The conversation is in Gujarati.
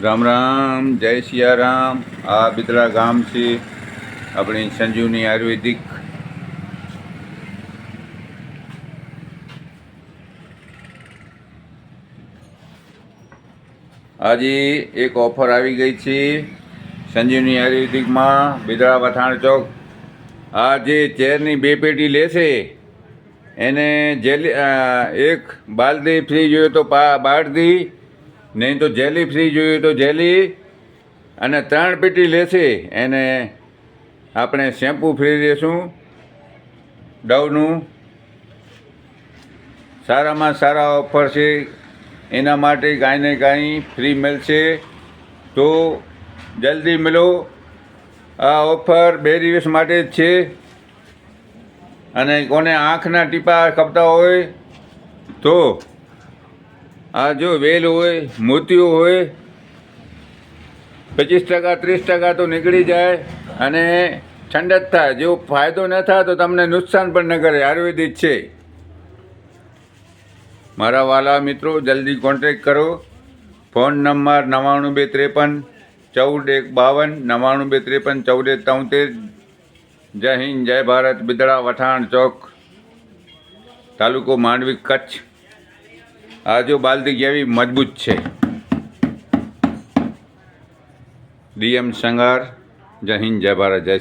રામ રામ, જય સિયારામ. આ બિદડા ગામ છે આપણી સંજીવની આયુર્વેદિક. આજે એક ઓફર આવી ગઈ છે સંજીવની આયુર્વેદિકમાં, બિદડા વથાણ ચોક. આ જે ચેરની 2 પેટી લેશે એને જેલી એક બાલદી ફ્રી જોઈએ તો બાલદી, નહીં તો જેલી ફ્રી જોઈએ તો જેલી, અને 3 પેટી લેશે એને આપણે શેમ્પૂ ફ્રી દઈશું ડવનું. સારામાં સારા ઓફર છે, એના માટે કાંઈ ને કાંઈ ફ્રી મળશે, તો જલ્દી મળો. આ ઓફર 2 દિવસ માટે જ છે. અને કોને આંખના ટીપા ખપતા હોય તો આ જો વેલ હોય, મોતીઓ હોય, 25% 30% તો નીકળી જાય અને ઠંડક થાય. જો ફાયદો ન થાય તો તમને નુકસાન પણ ન કરે. આયુર્વેદિક છે. મારા વાલા મિત્રો, જલ્દી કોન્ટેક કરો. Phone number 99253 14 152, 99253 14 73. જય હિન્દ, જય ભારત. બિદડા વથાણ ચોક, તાલુકો માંડવી, કચ્છ. આ જો બાલદી કેવી મજબૂત છે. ડીએમ સંગાર. જય હિન્દ, જય ભારત, જય